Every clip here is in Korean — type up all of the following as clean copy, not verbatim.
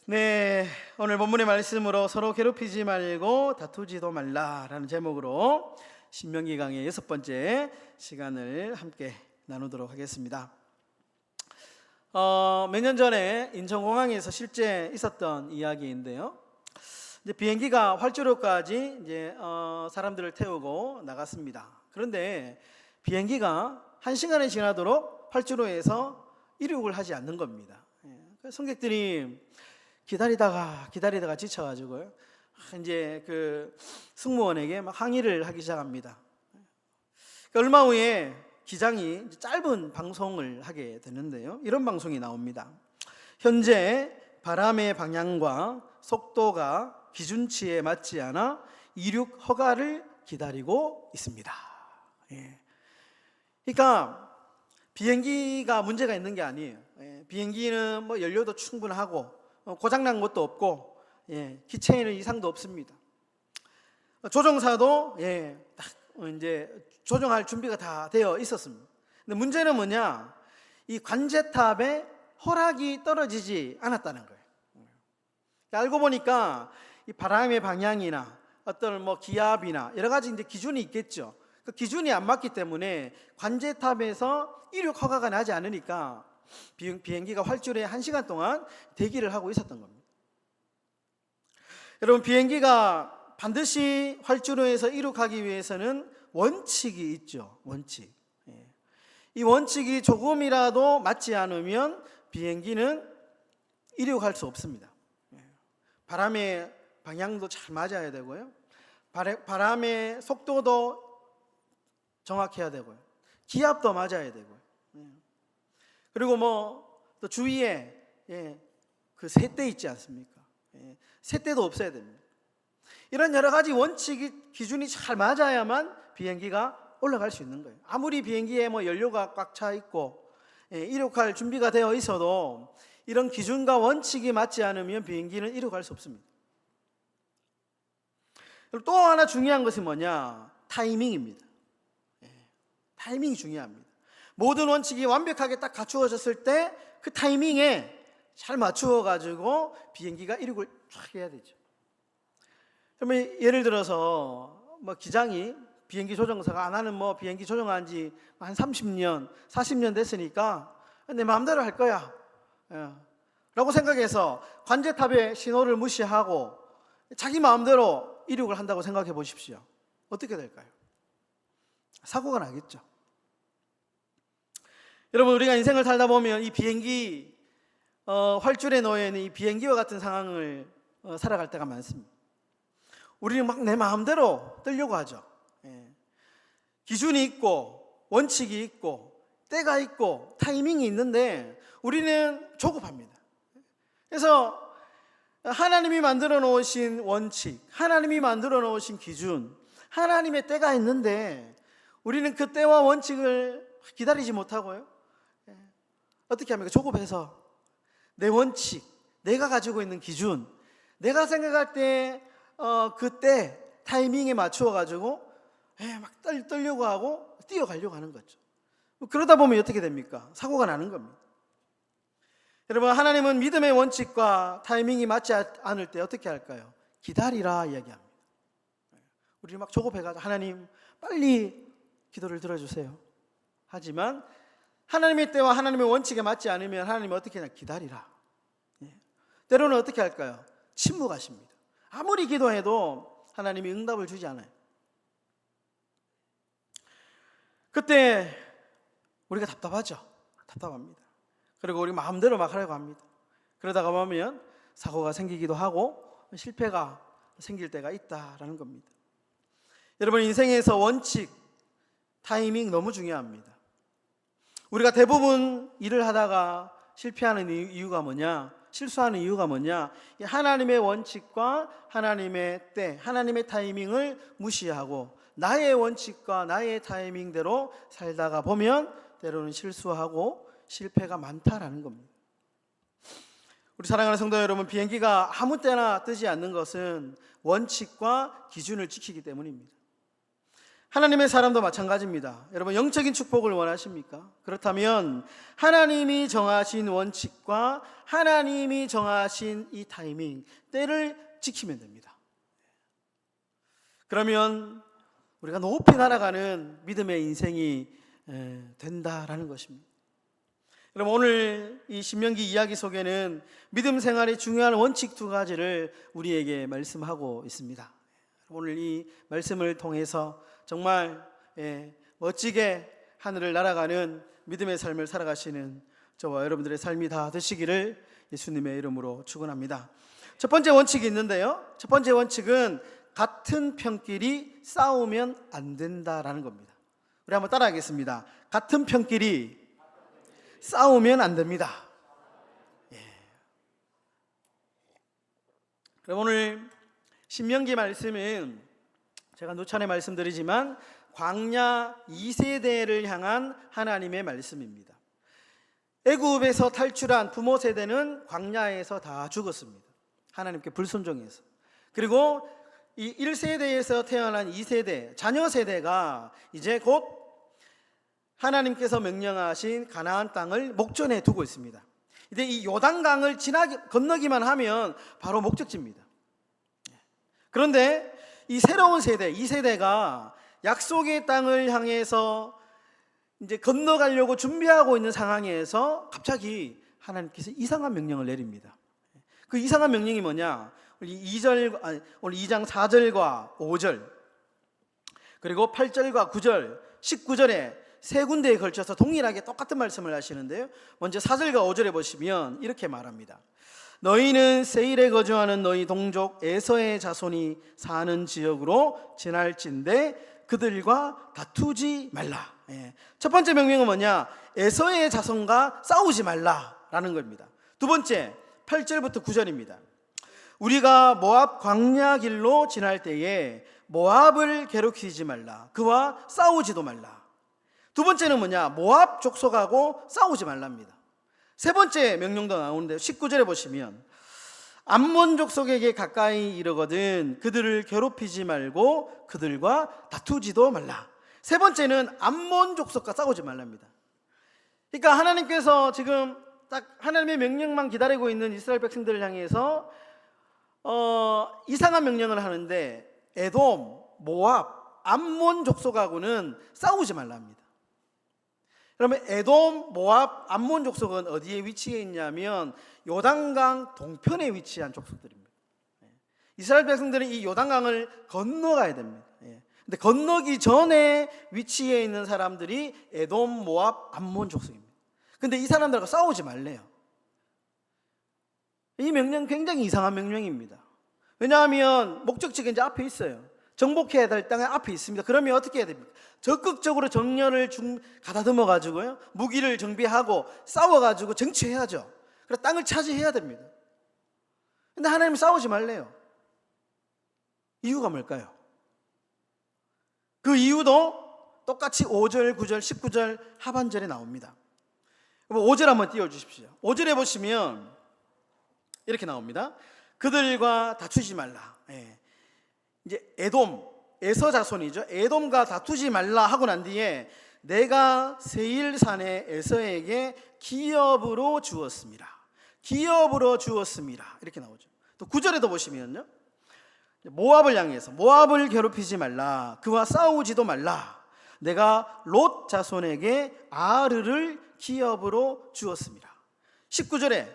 네, 오늘 본문의 말씀으로 서로 괴롭히지 말고 다투지도 말라라는 제목으로 신명기 강의 6번째 시간을 함께 나누도록 하겠습니다. 몇 년 전에 인천공항에서 실제 있었던 이야기인데요. 이제 비행기가 활주로까지 사람들을 태우고 나갔습니다. 그런데 비행기가 1시간이 지나도록 활주로에서 이륙을 하지 않는 겁니다. 승객들이 기다리다가 지쳐가지고요. 이제 그 승무원에게 막 항의를 하기 시작합니다. 얼마 후에 기장이 짧은 방송을 하게 되는데요. 이런 방송이 나옵니다. 현재 바람의 방향과 속도가 기준치에 맞지 않아 이륙 허가를 기다리고 있습니다. 그러니까 비행기가 문제가 있는 게 아니에요. 비행기는 연료도 충분하고 고장난 것도 없고 기체에는 이상도 없습니다. 조종사도 딱 이제 조종할 준비가 다 되어 있었습니다. 근데 문제는 뭐냐? 이 관제탑에 허락이 떨어지지 않았다는 거예요. 알고 보니까 이 바람의 방향이나 어떤 기압이나 여러 가지 이제 기준이 있겠죠. 그 기준이 안 맞기 때문에 관제탑에서 이륙 허가가 나지 않으니까 비행기가 활주로에 1시간 동안 대기를 하고 있었던 겁니다. 여러분, 비행기가 반드시 활주로에서 이륙하기 위해서는 원칙이 있죠. 원칙. 이 원칙이 조금이라도 맞지 않으면 비행기는 이륙할 수 없습니다. 바람의 방향도 잘 맞아야 되고요. 바람의 속도도 정확해야 되고요. 기압도 맞아야 되고요. 그리고 또 주위에 그 쇳대 있지 않습니까? 쇳대도 없어야 됩니다. 이런 여러 가지 원칙이 기준이 잘 맞아야만 비행기가 올라갈 수 있는 거예요. 아무리 비행기에 연료가 꽉 차 있고 이륙할 준비가 되어 있어도 이런 기준과 원칙이 맞지 않으면 비행기는 이륙할 수 없습니다. 또 하나 중요한 것이 뭐냐? 타이밍입니다. 타이밍이 중요합니다. 모든 원칙이 완벽하게 딱 갖추어졌을 때 그 타이밍에 잘 맞추어 가지고 비행기가 이륙을 쫙 해야 되죠. 그러면 예를 들어서 기장이 비행기 조종사가 나는 비행기 조종한 지 한 30년, 40년 됐으니까 내 마음대로 할 거야 라고 생각해서 관제탑의 신호를 무시하고 자기 마음대로 이륙을 한다고 생각해 보십시오. 어떻게 될까요? 사고가 나겠죠. 여러분, 우리가 인생을 살다 보면 이 비행기 활주로에 놓여 있는 이 비행기와 같은 상황을 살아갈 때가 많습니다. 우리는 내 마음대로 뜨려고 하죠. 기준이 있고 원칙이 있고 때가 있고 타이밍이 있는데 우리는 조급합니다. 그래서 하나님이 만들어 놓으신 원칙, 하나님이 만들어 놓으신 기준, 하나님의 때가 있는데 우리는 그 때와 원칙을 기다리지 못하고요. 어떻게 합니까? 조급해서 내 원칙, 내가 가지고 있는 기준, 내가 생각할 때 그때 타이밍에 맞추어 가지고 막 떨려고 하고 뛰어가려고 하는 거죠. 그러다 보면 어떻게 됩니까? 사고가 나는 겁니다. 여러분, 하나님은 믿음의 원칙과 타이밍이 맞지 않을 때 어떻게 할까요? 기다리라 이야기합니다. 우리 막 조급해가지고 하나님 빨리 기도를 들어주세요. 하지만 하나님의 때와 하나님의 원칙에 맞지 않으면 하나님은 어떻게 하냐? 기다리라. 때로는 어떻게 할까요? 침묵하십니다. 아무리 기도해도 하나님이 응답을 주지 않아요. 그때 우리가 답답하죠. 답답합니다. 그리고 우리 마음대로 막 하려고 합니다. 그러다가 보면 사고가 생기기도 하고 실패가 생길 때가 있다라는 겁니다. 여러분, 인생에서 원칙, 타이밍 너무 중요합니다. 우리가 대부분 일을 하다가 실패하는 이유가 뭐냐? 실수하는 이유가 뭐냐? 하나님의 원칙과 하나님의 때, 하나님의 타이밍을 무시하고 나의 원칙과 나의 타이밍대로 살다가 보면 때로는 실수하고 실패가 많다라는 겁니다. 우리 사랑하는 성도 여러분, 비행기가 아무 때나 뜨지 않는 것은 원칙과 기준을 지키기 때문입니다. 하나님의 사람도 마찬가지입니다. 여러분, 영적인 축복을 원하십니까? 그렇다면 하나님이 정하신 원칙과 하나님이 정하신 이 타이밍, 때를 지키면 됩니다. 그러면 우리가 높이 날아가는 믿음의 인생이 된다라는 것입니다. 여러분, 오늘 이 신명기 이야기 속에는 믿음 생활의 중요한 원칙 두 가지를 우리에게 말씀하고 있습니다. 오늘 이 말씀을 통해서 정말 멋지게 하늘을 날아가는 믿음의 삶을 살아가시는 저와 여러분들의 삶이 다 되시기를 예수님의 이름으로 축원합니다. 첫 번째 원칙이 있는데요, 첫 번째 원칙은 같은 편끼리 싸우면 안 된다라는 겁니다. 우리 한번 따라하겠습니다. 같은 편끼리 싸우면 안 됩니다. 그럼 오늘 신명기 말씀은 제가 누차례 말씀드리지만 광야 2세대를 향한 하나님의 말씀입니다. 애굽에서 탈출한 부모 세대는 광야에서 다 죽었습니다. 하나님께 불순종해서. 그리고 이 1세대에서 태어난 2세대, 자녀 세대가 이제 곧 하나님께서 명령하신 가나안 땅을 목전에 두고 있습니다. 이제 이 요단강을 건너기만 하면 바로 목적지입니다. 그런데 이 새로운 세대, 이 세대가 약속의 땅을 향해서 이제 건너가려고 준비하고 있는 상황에서 갑자기 하나님께서 이상한 명령을 내립니다. 그 이상한 명령이 뭐냐? 오늘 2장 4절과 5절 그리고 8절과 9절, 19절에 세 군데에 걸쳐서 동일하게 똑같은 말씀을 하시는데요, 먼저 4절과 5절에 보시면 이렇게 말합니다. 너희는 세일에 거주하는 너희 동족 에서의 자손이 사는 지역으로 지날진대 그들과 다투지 말라. 첫 번째 명령은 뭐냐? 에서의 자손과 싸우지 말라라는 겁니다. 두 번째 8절부터 9절입니다. 우리가 모압 광야 길로 지날 때에 모압을 괴롭히지 말라. 그와 싸우지도 말라. 두 번째는 뭐냐? 모압 족속하고 싸우지 말랍니다. 세 번째 명령도 나오는데 19절에 보시면 암몬 족속에게 가까이 이르거든 그들을 괴롭히지 말고 그들과 다투지도 말라. 세 번째는 암몬 족속과 싸우지 말랍니다. 그러니까 하나님께서 지금 딱 하나님의 명령만 기다리고 있는 이스라엘 백성들을 향해서 이상한 명령을 하는데 에돔, 모압, 암몬 족속하고는 싸우지 말랍니다. 그러면 에돔, 모압, 암몬 족속은 어디에 위치해 있냐면 요단강 동편에 위치한 족속들입니다. 이스라엘 백성들은 이 요단강을 건너가야 됩니다. 근데 건너기 전에 위치해 있는 사람들이 에돔, 모압, 암몬 족속입니다. 근데 이 사람들과 싸우지 말래요. 이 명령 굉장히 이상한 명령입니다. 왜냐하면 목적지가 이제 앞에 있어요. 정복해야 될 땅이 앞에 있습니다. 그러면 어떻게 해야 됩니까? 적극적으로 정렬을 가다듬어 가지고요, 무기를 정비하고 싸워 가지고 쟁취해야죠. 그래서 땅을 차지해야 됩니다. 근데 하나님은 싸우지 말래요. 이유가 뭘까요? 그 이유도 똑같이 5절, 9절, 19절 하반절에 나옵니다. 5절 한번 띄워주십시오. 5절에 보시면 이렇게 나옵니다. 그들과 다투지 말라. 이제 에돔, 에서 자손이죠. 에돔과 다투지 말라 하고 난 뒤에 내가 세일산의 에서에게 기업으로 주었습니다. 기업으로 주었습니다. 이렇게 나오죠. 또 9절에도 보시면요, 모압을 향해서 모압을 괴롭히지 말라. 그와 싸우지도 말라. 내가 롯 자손에게 아르를 기업으로 주었습니다. 19절에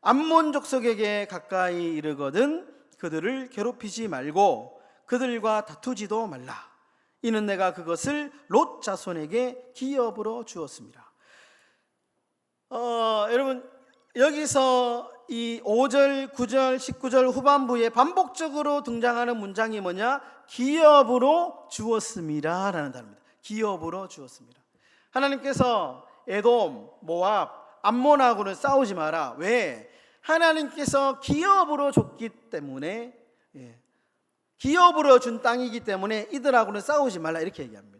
암몬 족속에게 가까이 이르거든 그들을 괴롭히지 말고 그들과 다투지도 말라. 이는 내가 그것을 롯 자손에게 기업으로 주었습니다. 여러분, 여기서 이 5절, 9절, 19절 후반부에 반복적으로 등장하는 문장이 뭐냐? 기업으로 주었습니다 라는 단어입니다. 기업으로 주었습니다. 하나님께서 에돔, 모압, 암몬하고는 싸우지 마라. 왜? 하나님께서 기업으로 줬기 때문에, 기업으로 준 땅이기 때문에 이들하고는 싸우지 말라, 이렇게 얘기합니다.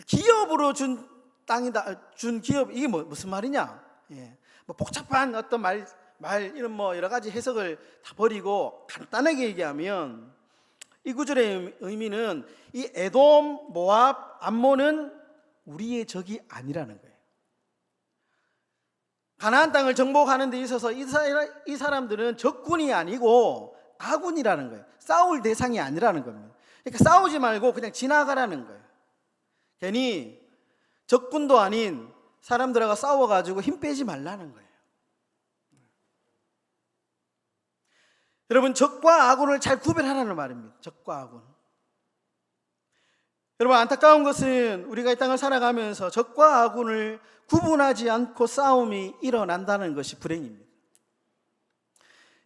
기업으로 준 땅이다, 준 기업, 이게 무슨 말이냐? 뭐 복잡한 어떤 말 이런 뭐 여러 가지 해석을 다 버리고 간단하게 얘기하면 이 구절의 의미는 이 에돔, 모압, 암몬은 우리의 적이 아니라는 거예요. 가나안 땅을 정복하는 데 있어서 이 사람들은 적군이 아니고 아군이라는 거예요. 싸울 대상이 아니라는 겁니다. 그러니까 싸우지 말고 그냥 지나가라는 거예요. 괜히 적군도 아닌 사람들하고 싸워가지고 힘 빼지 말라는 거예요. 여러분, 적과 아군을 잘 구별하라는 말입니다. 적과 아군. 여러분, 안타까운 것은 우리가 이 땅을 살아가면서 적과 아군을 구분하지 않고 싸움이 일어난다는 것이 불행입니다.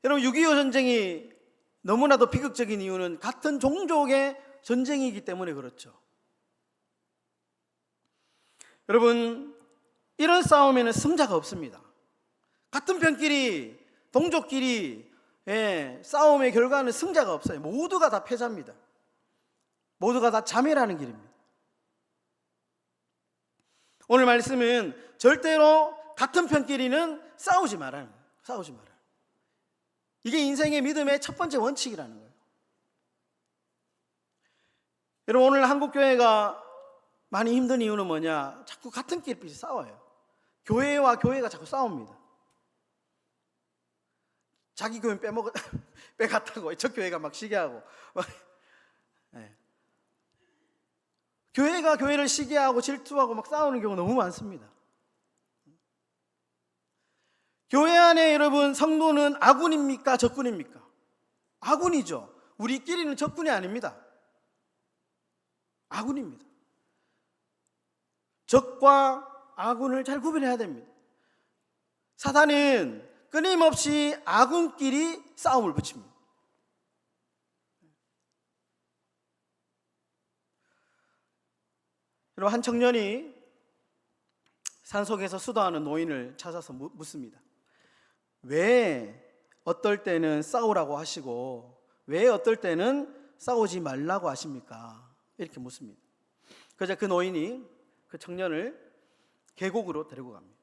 여러분, 6.25 전쟁이 너무나도 비극적인 이유는 같은 종족의 전쟁이기 때문에 그렇죠. 여러분, 이런 싸움에는 승자가 없습니다. 같은 편끼리, 동족끼리 싸움의 결과는 승자가 없어요. 모두가 다 패자입니다. 모두가 다 자멸하는 길입니다. 오늘 말씀은 절대로 같은 편끼리는 싸우지 말아요. 싸우지 말아요. 이게 인생의 믿음의 첫 번째 원칙이라는 거예요. 여러분, 오늘 한국교회가 많이 힘든 이유는 뭐냐? 자꾸 같은 끼리끼리 싸워요. 교회와 교회가 자꾸 싸웁니다. 자기 교회 빼갔다고 저 교회가 막 시기하고 교회가 교회를 시기하고 질투하고 막 싸우는 경우 너무 많습니다. 교회 안에 여러분 성도는 아군입니까? 적군입니까? 아군이죠. 우리끼리는 적군이 아닙니다. 아군입니다. 적과 아군을 잘 구별해야 됩니다. 사단은 끊임없이 아군끼리 싸움을 붙입니다. 여러분, 한 청년이 산속에서 수도하는 노인을 찾아서 묻습니다. 왜 어떨 때는 싸우라고 하시고 왜 어떨 때는 싸우지 말라고 하십니까? 이렇게 묻습니다. 그러자 그 노인이 그 청년을 계곡으로 데리고 갑니다.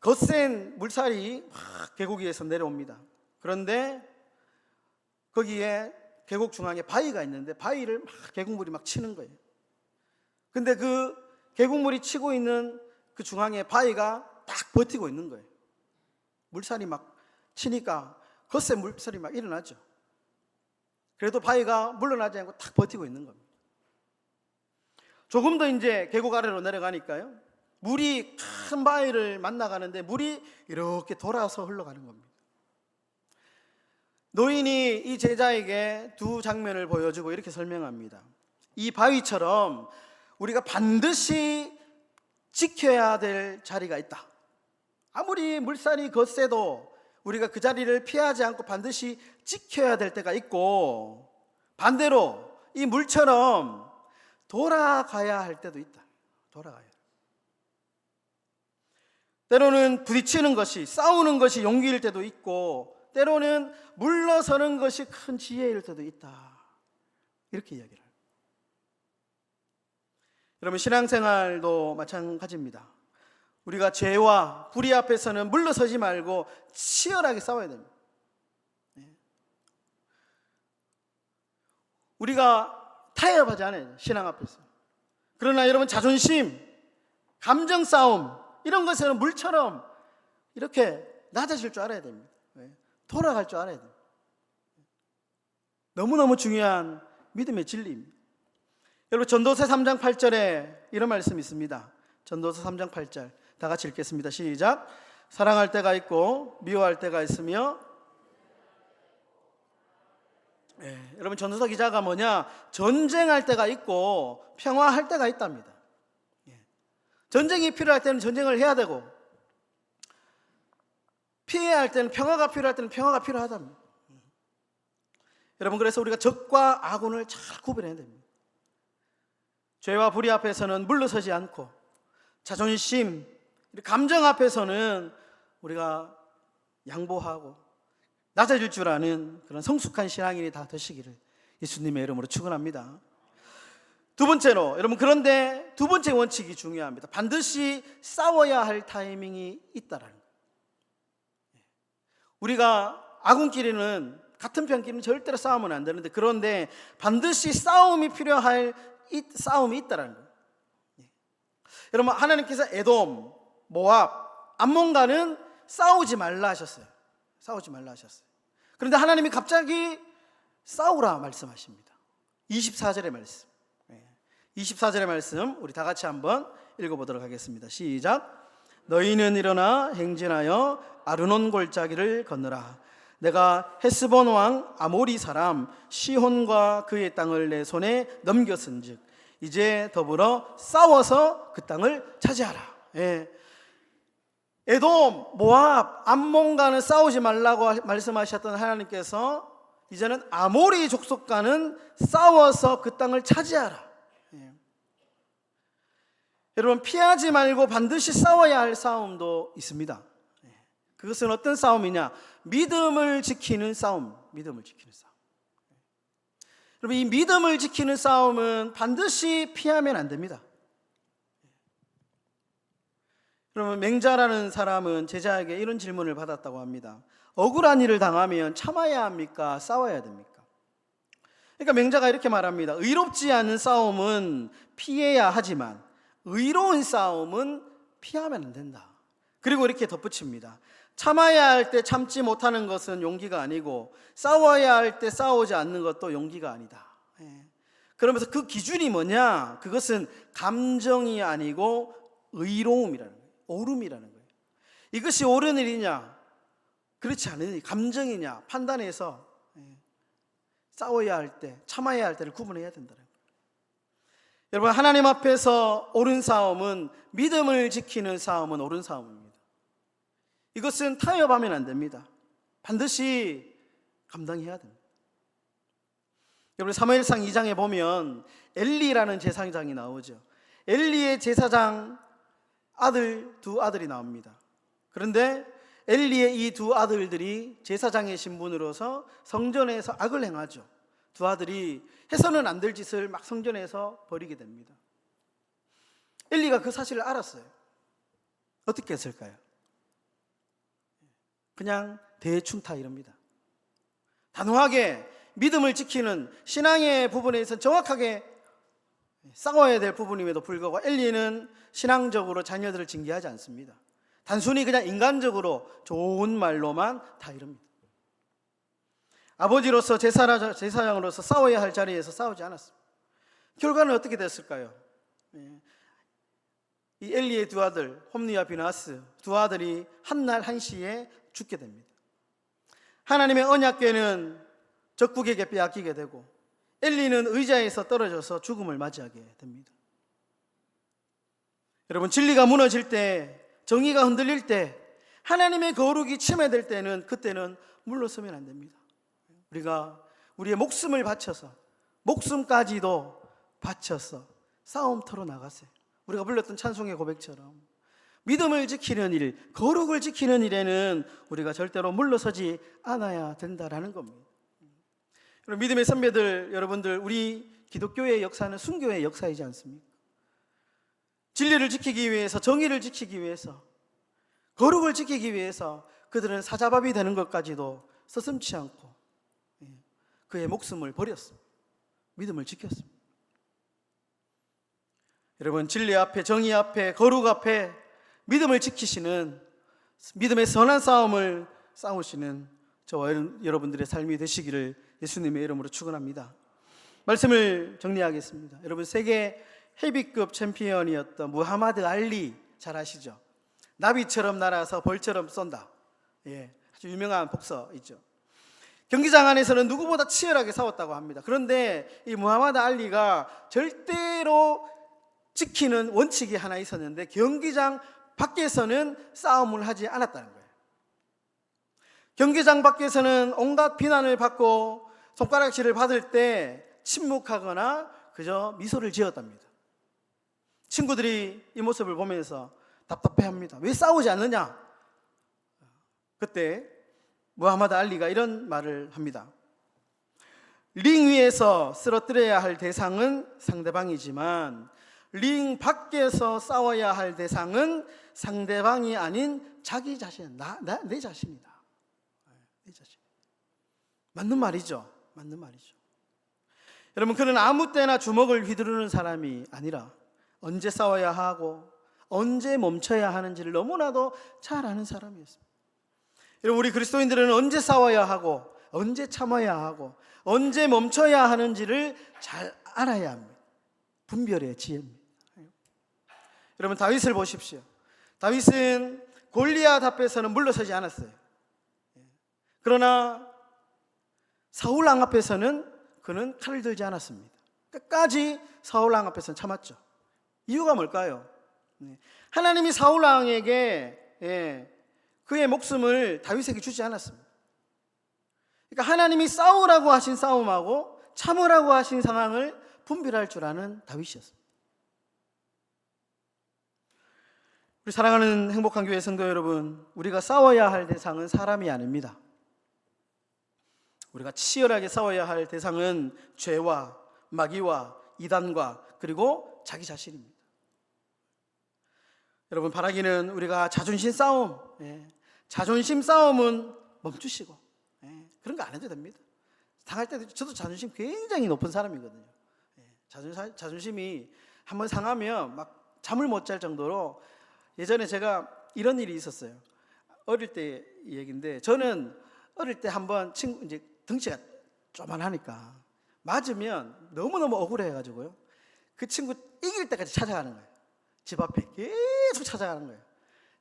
거센 물살이 막 계곡 위에서 내려옵니다. 그런데 거기에 계곡 중앙에 바위가 있는데 바위를 막 계곡물이 막 치는 거예요. 근데 그 계곡물이 치고 있는 그 중앙에 바위가 딱 버티고 있는 거예요. 물살이 막 치니까 거센 물살이 막 일어나죠. 그래도 바위가 물러나지 않고 딱 버티고 있는 겁니다. 조금 더 이제 계곡 아래로 내려가니까요, 물이 큰 바위를 만나가는데 물이 이렇게 돌아서 흘러가는 겁니다. 노인이 이 제자에게 두 장면을 보여주고 이렇게 설명합니다. 이 바위처럼 우리가 반드시 지켜야 될 자리가 있다. 아무리 물살이 거세도 우리가 그 자리를 피하지 않고 반드시 지켜야 될 때가 있고, 반대로 이 물처럼 돌아가야 할 때도 있다. 돌아가야. 때로는 부딪히는 것이, 싸우는 것이 용기일 때도 있고, 때로는 물러서는 것이 큰 지혜일 때도 있다. 이렇게 이야기를 해요. 여러분, 신앙생활도 마찬가지입니다. 우리가 죄와 불의 앞에서는 물러서지 말고 치열하게 싸워야 됩니다. 우리가 타협하지 않아요, 신앙 앞에서. 그러나 여러분, 자존심, 감정 싸움, 이런 것에는 물처럼 이렇게 낮아질 줄 알아야 됩니다. 돌아갈 줄 알아야 됩니다. 너무너무 중요한 믿음의 진리입니다. 여러분, 전도서 3장 8절에 이런 말씀이 있습니다. 전도서 3장 8절 다 같이 읽겠습니다. 시작. 사랑할 때가 있고 미워할 때가 있으며, 여러분, 전도서 기자가 뭐냐? 전쟁할 때가 있고 평화할 때가 있답니다. 전쟁이 필요할 때는 전쟁을 해야 되고, 피해야 할 때는, 평화가 필요할 때는 평화가 필요하답니다. 여러분, 그래서 우리가 적과 아군을 잘 구별해야 됩니다. 죄와 불의 앞에서는 물러서지 않고, 자존심, 감정 앞에서는 우리가 양보하고 낮아질 줄 아는 그런 성숙한 신앙인이 다 되시기를 예수님의 이름으로 축원합니다. 두 번째로, 여러분, 그런데 두 번째 원칙이 중요합니다. 반드시 싸워야 할 타이밍이 있다라는 거예요. 우리가 아군끼리는 같은 편끼리는 절대로 싸우면 안 되는데, 그런데 반드시 싸움이 필요할 싸움이 있다라는 거예요. 여러분, 하나님께서 에돔, 모압, 암몬과는 싸우지 말라 하셨어요. 싸우지 말라 하셨어요. 그런데 하나님이 갑자기 싸우라 말씀하십니다. 24절의 말씀. 24절의 말씀 우리 다 같이 한번 읽어보도록 하겠습니다. 시작. 너희는 일어나 행진하여 아르논 골짜기를 건너라. 내가 헤스본 왕 아모리 사람 시혼과 그의 땅을 내 손에 넘겼은즉 이제 더불어 싸워서 그 땅을 차지하라. 에돔, 모압, 암몬과는 싸우지 말라고 말씀하셨던 하나님께서 이제는 아모리 족속과는 싸워서 그 땅을 차지하라. 여러분, 피하지 말고 반드시 싸워야 할 싸움도 있습니다. 그것은 어떤 싸움이냐? 믿음을 지키는 싸움. 믿음을 지키는 싸움. 여러분, 이 믿음을 지키는 싸움은 반드시 피하면 안 됩니다. 그러면 맹자라는 사람은 제자에게 이런 질문을 받았다고 합니다. 억울한 일을 당하면 참아야 합니까? 싸워야 됩니까? 그러니까 맹자가 이렇게 말합니다. 의롭지 않은 싸움은 피해야 하지만 의로운 싸움은 피하면 안 된다. 그리고 이렇게 덧붙입니다. 참아야 할 때 참지 못하는 것은 용기가 아니고 싸워야 할 때 싸우지 않는 것도 용기가 아니다. 그러면서 그 기준이 뭐냐? 그것은 감정이 아니고 의로움이라는 거예요. 옳음이라는 거예요. 이것이 옳은 일이냐? 그렇지 않으니 감정이냐? 판단해서 싸워야 할 때, 참아야 할 때를 구분해야 된다는 거예요. 여러분, 하나님 앞에서 옳은 싸움은, 믿음을 지키는 싸움은 옳은 싸움입니다. 이것은 타협하면 안 됩니다. 반드시 감당해야 됩니다. 여러분, 사무엘상 2장에 보면 엘리라는 제사장이 나오죠. 엘리의 제사장 아들 두 아들이 나옵니다. 그런데 엘리의 이 두 아들들이 제사장의 신분으로서 성전에서 악을 행하죠. 두 아들이 해서는 안 될 짓을 막 성전에서 벌이게 됩니다. 엘리가 그 사실을 알았어요. 어떻게 했을까요? 그냥 대충 다 이럽니다. 단호하게 믿음을 지키는 신앙의 부분에서 정확하게 싸워야 될 부분임에도 불구하고 엘리는 신앙적으로 자녀들을 징계하지 않습니다. 단순히 그냥 인간적으로 좋은 말로만 다 이럽니다. 아버지로서 제사장으로서 싸워야 할 자리에서 싸우지 않았습니다. 결과는 어떻게 됐을까요? 이 엘리의 두 아들 홈니와 비나스 두 아들이 한날 한시에 죽게 됩니다. 하나님의 언약궤는 적국에게 빼앗기게 되고 엘리는 의자에서 떨어져서 죽음을 맞이하게 됩니다. 여러분, 진리가 무너질 때, 정의가 흔들릴 때, 하나님의 거룩이 침해될 때는, 그때는 물러서면 안 됩니다. 우리가 우리의 목숨을 바쳐서, 목숨까지도 바쳐서 싸움터로 나가세요. 우리가 불렀던 찬송의 고백처럼 믿음을 지키는 일, 거룩을 지키는 일에는 우리가 절대로 물러서지 않아야 된다라는 겁니다. 믿음의 선배들 여러분들, 우리 기독교의 역사는 순교의 역사이지 않습니까? 진리를 지키기 위해서, 정의를 지키기 위해서, 거룩을 지키기 위해서 그들은 사자밥이 되는 것까지도 서슴지 않고 그의 목숨을 버렸습니다. 믿음을 지켰습니다. 여러분, 진리 앞에, 정의 앞에, 거룩 앞에 믿음을 지키시는, 믿음의 선한 싸움을 싸우시는 저와 여러분들의 삶이 되시기를 예수님의 이름으로 축원합니다. 말씀을 정리하겠습니다. 여러분, 세계 헤비급 챔피언이었던 무하마드 알리 잘 아시죠? 나비처럼 날아서 벌처럼 쏜다. 아주 유명한 복서이죠. 경기장 안에서는 누구보다 치열하게 싸웠다고 합니다. 그런데 이 무하마드 알리가 절대로 지키는 원칙이 하나 있었는데 경기장 밖에서는 싸움을 하지 않았다는 거예요. 경기장 밖에서는 온갖 비난을 받고 손가락질을 받을 때 침묵하거나 그저 미소를 지었답니다. 친구들이 이 모습을 보면서 답답해합니다. 왜 싸우지 않느냐? 그때 무하마드 알리가 이런 말을 합니다. 링 위에서 쓰러뜨려야 할 대상은 상대방이지만 링 밖에서 싸워야 할 대상은 상대방이 아닌 자기 자신, 내 자신이다. 내 자신. 맞는 말이죠. 맞는 말이죠. 여러분, 그는 아무 때나 주먹을 휘두르는 사람이 아니라 언제 싸워야 하고 언제 멈춰야 하는지를 너무나도 잘 아는 사람이었습니다. 여러분, 우리 그리스도인들은 언제 싸워야 하고 언제 참아야 하고 언제 멈춰야 하는지를 잘 알아야 합니다. 분별의 지혜입니다. 여러분, 다윗을 보십시오. 다윗은 골리앗 앞에서는 물러서지 않았어요. 그러나 사울 왕 앞에서는 그는 칼을 들지 않았습니다. 끝까지 사울 왕 앞에서는 참았죠. 이유가 뭘까요? 하나님이 사울 왕에게 그의 목숨을 다윗에게 주지 않았습니다. 그러니까 하나님이 싸우라고 하신 싸움하고 참으라고 하신 상황을 분별할 줄 아는 다윗이었습니다. 우리 사랑하는 행복한 교회 성도 여러분, 우리가 싸워야 할 대상은 사람이 아닙니다. 우리가 치열하게 싸워야 할 대상은 죄와 마귀와 이단과 그리고 자기 자신입니다. 여러분, 바라기는 우리가 자존심 싸움은 멈추시고 그런 거 안 해도 됩니다. 당할 때도 저도 자존심 굉장히 높은 사람이거든요. 자존심이 한번 상하면 막 잠을 못 잘 정도로, 예전에 제가 이런 일이 있었어요. 어릴 때 얘기인데, 저는 어릴 때 한번 친구, 이제 덩치가 조만하니까 맞으면 너무너무 억울해가지고요, 그 친구 이길 때까지 찾아가는 거예요. 집 앞에 계속 찾아가는 거예요.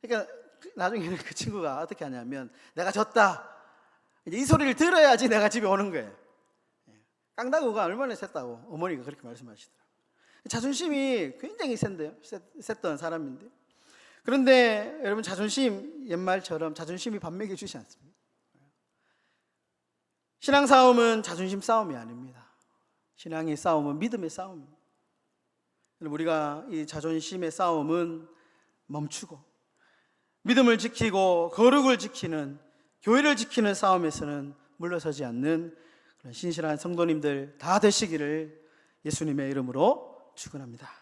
그러니까 나중에는 그 친구가 어떻게 하냐면, 내가 졌다, 이제 이 소리를 들어야지 내가 집에 오는 거예요. 깡다구가 얼마나 셌다고 어머니가 그렇게 말씀하시더라고요. 자존심이 굉장히 셌던 사람인데, 그런데 여러분, 자존심, 옛말처럼 자존심이 밥 먹여주지 않습니다. 신앙 싸움은 자존심 싸움이 아닙니다. 신앙의 싸움은 믿음의 싸움입니다. 우리가 이 자존심의 싸움은 멈추고 믿음을 지키고 거룩을 지키는, 교회를 지키는 싸움에서는 물러서지 않는 그런 신실한 성도님들 다 되시기를 예수님의 이름으로 축원합니다.